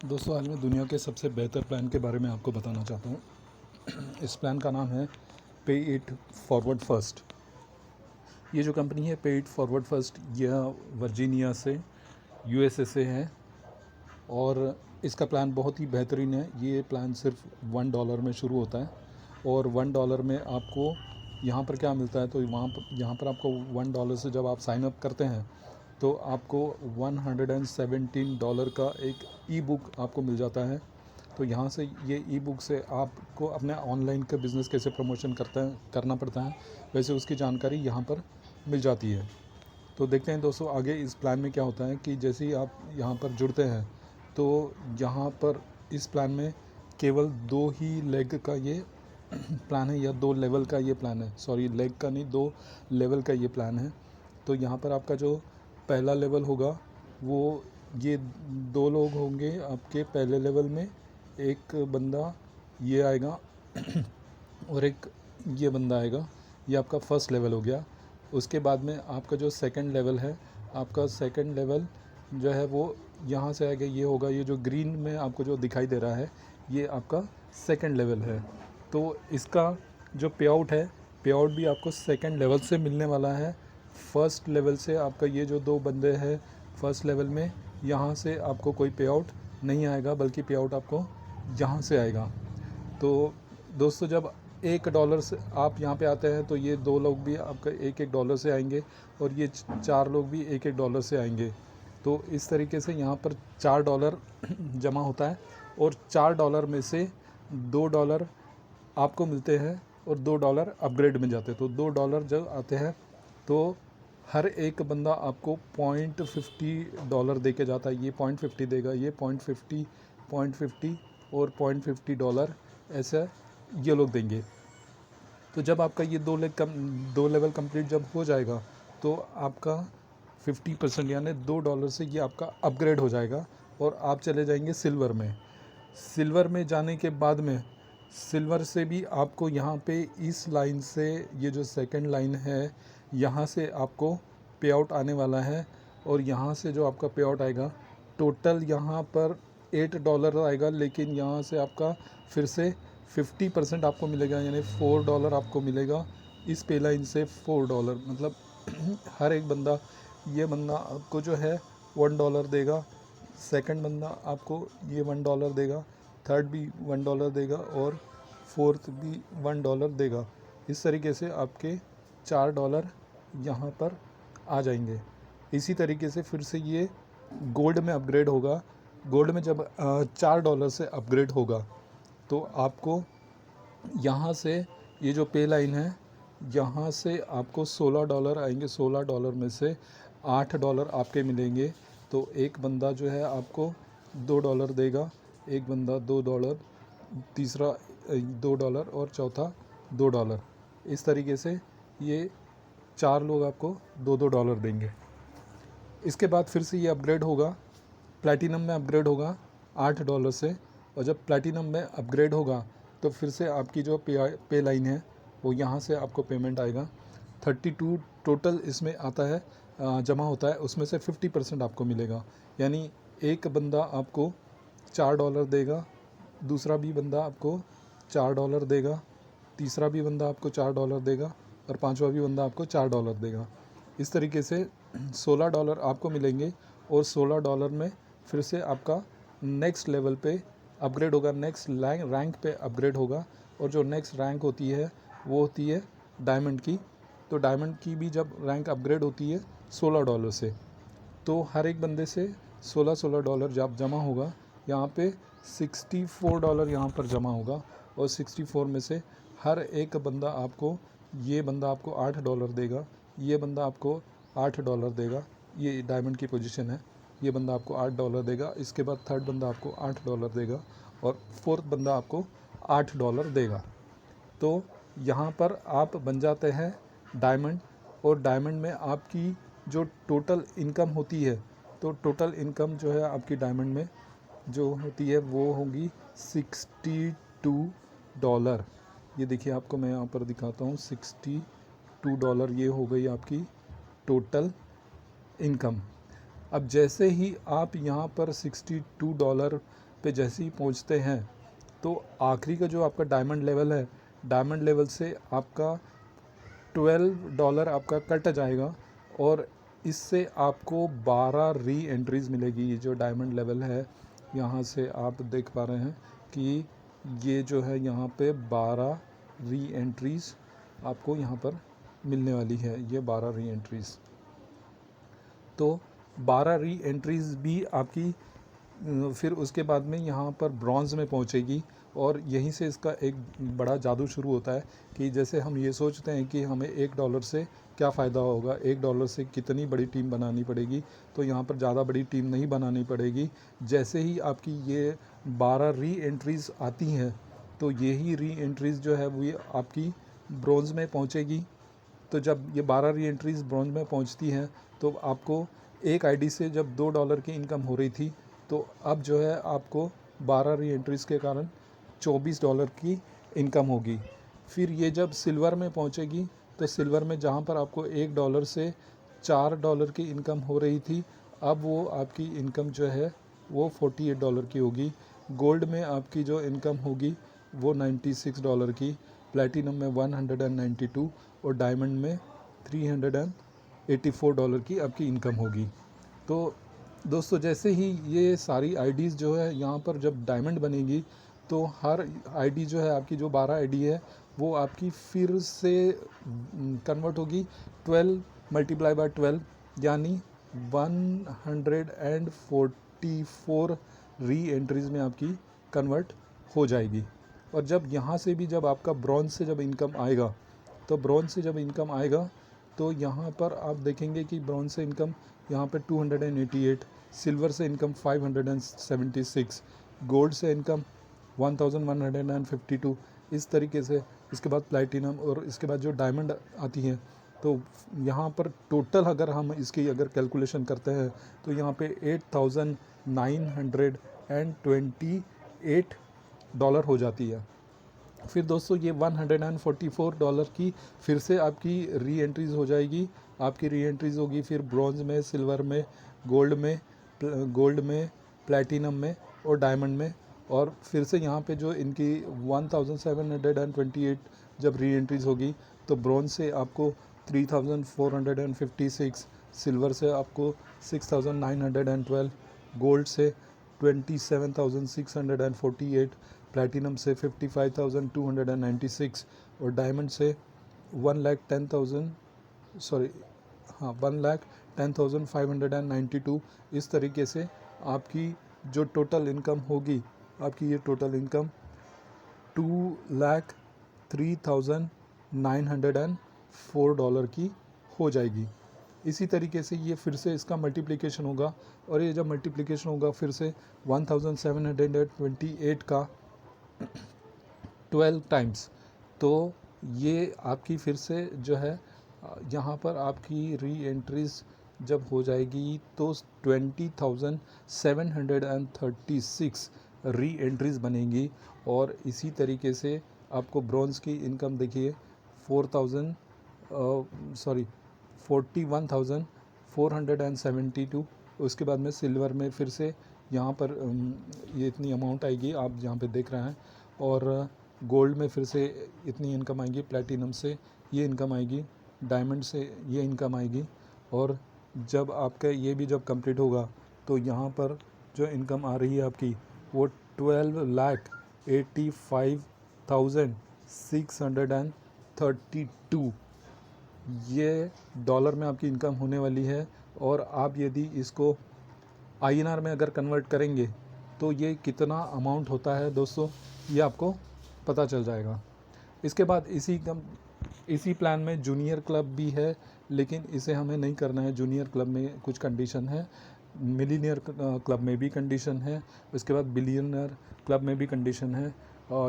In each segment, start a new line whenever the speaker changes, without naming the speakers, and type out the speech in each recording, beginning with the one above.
दोस्तों, आज मैं दुनिया के सबसे बेहतर प्लान के बारे में आपको बताना चाहता हूँ। इस प्लान का नाम है पे इट फॉरवर्ड फर्स्ट। ये जो कंपनी है पे इट फॉरवर्ड फर्स्ट, यह वर्जीनिया से यूएसए से है और इसका प्लान बहुत ही बेहतरीन है। ये प्लान सिर्फ $1 में शुरू होता है और $1 में आपको यहाँ पर क्या मिलता है, तो यहाँ पर आपको $1 से जब आप साइन अप करते हैं तो आपको $117 का एक ई बुक आपको मिल जाता है। तो यहाँ से ये ई बुक से आपको अपने ऑनलाइन का बिज़नेस कैसे प्रमोशन करना पड़ता है, वैसे उसकी जानकारी यहाँ पर मिल जाती है। तो देखते हैं दोस्तों आगे इस प्लान में क्या होता है कि जैसे ही आप यहाँ पर जुड़ते हैं तो यहाँ पर इस प्लान में केवल 2 ही लेग का ये प्लान है, या 2 लेवल का ये प्लान है। सॉरी, लेग का नहीं, 2 लेवल का ये प्लान है। तो यहाँ पर आपका जो पहला लेवल होगा वो ये 2 लोग होंगे आपके पहले लेवल में। एक बंदा ये आएगा और एक ये बंदा आएगा। ये आपका फर्स्ट लेवल हो गया। उसके बाद में आपका जो सेकंड लेवल है, आपका सेकंड लेवल जो है वो यहाँ से आएगा। ये होगा, ये जो ग्रीन में आपको जो दिखाई दे रहा है ये आपका सेकंड लेवल है। तो इसका जो पे आउट है, पे आउट भी आपको सेकंड लेवल से मिलने वाला है। फर्स्ट लेवल से आपका ये जो 2 बंदे हैं फर्स्ट लेवल में, यहाँ से आपको कोई पे आउट नहीं आएगा, बल्कि पे आउट आपको यहाँ से आएगा। तो दोस्तों, जब $1 से आप यहाँ पे आते हैं तो ये 2 लोग भी आपका $1 से आएंगे और ये 4 लोग भी $1 से आएंगे। तो इस तरीके से यहाँ पर $4 जमा होता है और $4 में से $2 आपको मिलते हैं और $2 अपग्रेड में जाते हैं। तो $2 जब आते हैं तो हर एक बंदा आपको $0.50 दे के जाता है। ये $0.50 देगा, ये $0.50 और $0.50 ऐसा ये लोग देंगे। तो जब आपका ये 2 लेवल कंप्लीट जब हो जाएगा तो आपका 50% यानी $2 से ये आपका अपग्रेड हो जाएगा और आप चले जाएंगे सिल्वर में। सिल्वर में जाने के बाद में सिल्वर से भी आपको यहाँ पे इस लाइन से, ये जो सेकंड लाइन है, यहाँ से आपको पे आउट आने वाला है। और यहाँ से जो आपका पे आउट आएगा, टोटल यहाँ पर $8 आएगा, लेकिन यहाँ से आपका फिर से 50% आपको मिलेगा, यानी $4 आपको मिलेगा इस पे लाइन से। $4 मतलब हर एक बंदा, ये बंदा आपको जो है $1 देगा, सेकंड बंदा आपको ये $1 देगा, थर्ड भी $1 देगा और फोर्थ भी $1 देगा। इस तरीके से आपके $4 यहाँ पर आ जाएंगे। इसी तरीके से फिर से ये गोल्ड में अपग्रेड होगा। गोल्ड में जब $4 से अपग्रेड होगा तो आपको यहाँ से ये जो पे लाइन है, यहाँ से आपको $16 आएंगे। $16 में से $8 आपके मिलेंगे। तो एक बंदा जो है आपको $2 देगा, एक बंदा $2, तीसरा $2 और चौथा $2। इस तरीके से ये 4 लोग आपको $2 देंगे। इसके बाद फिर से ये अपग्रेड होगा, प्लैटिनम में अपग्रेड होगा $8 से। और जब प्लैटिनम में अपग्रेड होगा तो फिर से आपकी जो पे लाइन है वो यहाँ से आपको पेमेंट आएगा। 32 टोटल इसमें आता है, जमा होता है, उसमें से 50% आपको मिलेगा। यानी एक बंदा आपको $4 देगा, दूसरा भी बंदा आपको $4 देगा, तीसरा भी बंदा आपको $4 देगा और पांचवा भी बंदा आपको $4 देगा। इस तरीके से $16 आपको मिलेंगे और $16 में फिर से आपका नेक्स्ट लेवल पे अपग्रेड होगा, नेक्स्ट रैंक पे अपग्रेड होगा। और जो नेक्स्ट रैंक होती है वो होती है डायमंड की। तो डायमंड की भी जब रैंक अपग्रेड होती है $16 से, तो हर एक बंदे से $16 जब जमा होगा, यहाँ पे $64 यहाँ पर जमा होगा। और 64 में से हर एक बंदा आपको, ये बंदा आपको $8 देगा, ये बंदा आपको $8 देगा। ये डायमंड की पोजीशन है, ये बंदा आपको $8 देगा। इसके बाद थर्ड बंदा आपको $8 देगा और फोर्थ बंदा आपको $8 देगा। तो यहाँ पर आप बन जाते हैं डायमंड। और डायमंड में आपकी जो टोटल इनकम होती है, तो टोटल इनकम जो है आपकी डायमंड में जो होती है वो होगी $62। ये देखिए, आपको मैं यहाँ पर दिखाता हूँ, $62 ये हो गई आपकी टोटल इनकम। अब जैसे ही आप यहाँ पर $62 पे जैसे ही पहुंचते हैं तो आखिरी का जो आपका डायमंड लेवल है, डायमंड लेवल से आपका $12 आपका कट जाएगा और इससे आपको 12 री एंट्रीज़ मिलेगी। ये जो डायमंड लेवल है यहाँ से आप देख पा रहे हैं कि ये जो है यहाँ पे 12 री एंट्रीज़ आपको यहाँ पर मिलने वाली है। ये 12 री एंट्रीज़, तो 12 री एंट्रीज़ भी आपकी फिर उसके बाद में यहाँ पर ब्रॉन्ज़ में पहुँचेगी और यहीं से इसका एक बड़ा जादू शुरू होता है कि जैसे हम ये सोचते हैं कि हमें $1 से क्या फ़ायदा होगा, $1 से कितनी बड़ी टीम बनानी पड़ेगी, तो यहाँ पर ज़्यादा बड़ी टीम नहीं बनानी पड़ेगी। जैसे ही आपकी ये 12 री एंट्रीज़ आती हैं तो यही री एंट्रीज़ जो है वो आपकी ब्रॉन्ज़ में पहुँचेगी। तो जब ये 12 री एंट्रीज़ ब्रॉन्ज़ में पहुँचती हैं तो आपको एक आईडी से जब $2 की इनकम हो रही थी तो अब जो है आपको 12 री एंट्रीज़ के कारण $24 की इनकम होगी। फिर ये जब सिल्वर में पहुंचेगी तो सिल्वर में जहां पर आपको $1 से $4 की इनकम हो रही थी, अब वो आपकी इनकम जो है वो $48 की होगी। गोल्ड में आपकी जो इनकम होगी वो $96 की, प्लेटिनम में 192 और डायमंड में $384 की आपकी इनकम होगी। तो दोस्तों जैसे ही ये सारी आईडीज़ जो है यहाँ पर जब डायमंड बनेगी तो हर आईडी जो है आपकी जो 12 आईडी है वो आपकी फिर से कन्वर्ट होगी 12 मल्टीप्लाई बाय 12 यानी 144 री एंट्रीज़ में आपकी कन्वर्ट हो जाएगी। और जब यहाँ से भी जब आपका ब्रॉन्ज से जब इनकम आएगा तो ब्रॉन्ज से जब इनकम आएगा तो यहाँ पर आप देखेंगे कि ब्रॉन्ज से इनकम यहाँ पे 288, सिल्वर से इनकम 576, गोल्ड से इनकम 1152, इस तरीके से। इसके बाद प्लैटिनम और इसके बाद जो डायमंड आती हैं तो यहाँ पर टोटल अगर हम इसकी अगर कैलकुलेशन करते हैं तो यहाँ पे $8,928 हो जाती है। फिर दोस्तों ये $144 की फिर से आपकी री एंट्रीज़ हो जाएगी। आपकी री एंट्रीज़ होगी फिर ब्रॉन्ज में, सिल्वर में, गोल्ड में, प्लैटिनम में और डायमंड में। और फिर से यहाँ पे जो इनकी 1728 जब री एंट्रीज़ होगी तो ब्रॉन्ज से आपको 3456, सिल्वर से आपको 6912, गोल्ड से 27648, प्लैटिनम से 55,296 और डायमंड से 1,10,592। इस तरीके से आपकी जो टोटल इनकम होगी, आपकी ये टोटल इनकम $2,03,904 की हो जाएगी। इसी तरीके से ये फिर से इसका मल्टीप्लिकेशन होगा और ये जब मल्टीप्लिकेशन होगा फिर से 1728 का 12 टाइम्स, तो ये आपकी फिर से जो है यहाँ पर आपकी री एंट्रीज़ जब हो जाएगी तो 20,736 री एंट्रीज़ बनेंगी। और इसी तरीके से आपको ब्रॉन्ज़ की इनकम देखिए 41,472। उसके बाद में सिल्वर में फिर से यहाँ पर ये इतनी अमाउंट आएगी, आप यहाँ पे देख रहे हैं। और गोल्ड में फिर से इतनी इनकम आएगी, प्लैटिनम से ये इनकम आएगी, डायमंड से ये इनकम आएगी। और जब आपका ये भी जब कंप्लीट होगा तो यहाँ पर जो इनकम आ रही है आपकी वो 12,85,632 ये डॉलर में आपकी इनकम होने वाली है। और आप यदि इसको INR में अगर कन्वर्ट करेंगे तो ये कितना अमाउंट होता है दोस्तों, ये आपको पता चल जाएगा। इसके बाद इसी प्लान में जूनियर क्लब भी है, लेकिन इसे हमें नहीं करना है। जूनियर क्लब में कुछ कंडीशन है, मिलीनियर क्लब में भी कंडीशन है, उसके बाद बिलियनर क्लब में भी कंडीशन है।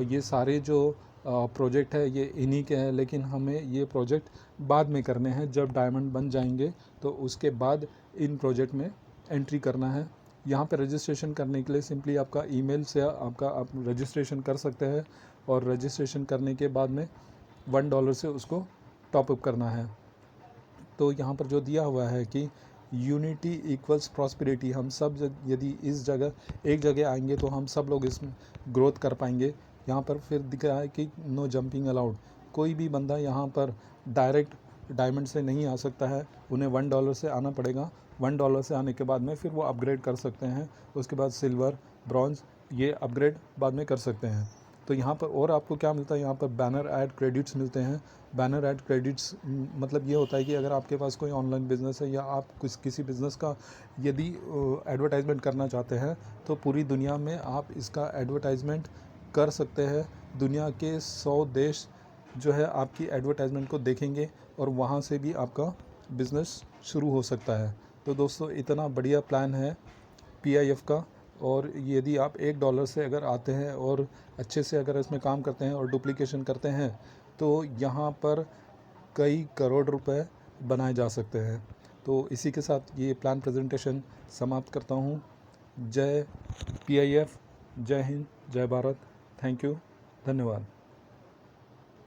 ये सारे जो प्रोजेक्ट है ये इन्हीं के हैं, लेकिन हमें ये प्रोजेक्ट बाद में करने हैं। जब डायमंड बन जाएंगे तो उसके बाद इन प्रोजेक्ट में एंट्री करना है। यहाँ पे रजिस्ट्रेशन करने के लिए सिंपली आपका ईमेल से आप रजिस्ट्रेशन कर सकते हैं और रजिस्ट्रेशन करने के बाद में $1 से उसको टॉपअप करना है। तो यहाँ पर जो दिया हुआ है कि यूनिटी इक्वल्स प्रॉस्पेरिटी। हम सब यदि इस जगह एक जगह आएंगे तो हम सब लोग इसमें ग्रोथ कर पाएंगे। यहाँ पर फिर दिख रहा है कि नो जंपिंग अलाउड। कोई भी बंदा यहाँ पर डायरेक्ट डायमंड से नहीं आ सकता है, उन्हें $1 से आना पड़ेगा। $1 से आने के बाद में फिर वो अपग्रेड कर सकते हैं, उसके बाद सिल्वर, ब्रॉन्ज, ये अपग्रेड बाद में कर सकते हैं। तो यहाँ पर और आपको क्या मिलता है, यहाँ पर बैनर ऐड क्रेडिट्स मिलते हैं। बैनर ऐड क्रेडिट्स मतलब ये होता है कि अगर आपके पास कोई ऑनलाइन बिज़नेस है या आप किसी बिज़नेस का यदि एडवर्टाइजमेंट करना चाहते हैं तो पूरी दुनिया में आप इसका एडवर्टाइजमेंट कर सकते हैं। दुनिया के 100 देश जो है आपकी एडवर्टाइजमेंट को देखेंगे और वहाँ से भी आपका बिज़नेस शुरू हो सकता है। तो दोस्तों इतना बढ़िया प्लान है PIF का। और यदि आप $1 से अगर आते हैं और अच्छे से अगर इसमें काम करते हैं और डुप्लीकेशन करते हैं तो यहाँ पर कई करोड़ रुपए बनाए जा सकते हैं। तो इसी के साथ ये प्लान प्रेजेंटेशन समाप्त करता हूँ। जय PIF, जय हिंद, जय भारत। थैंक यू, धन्यवाद।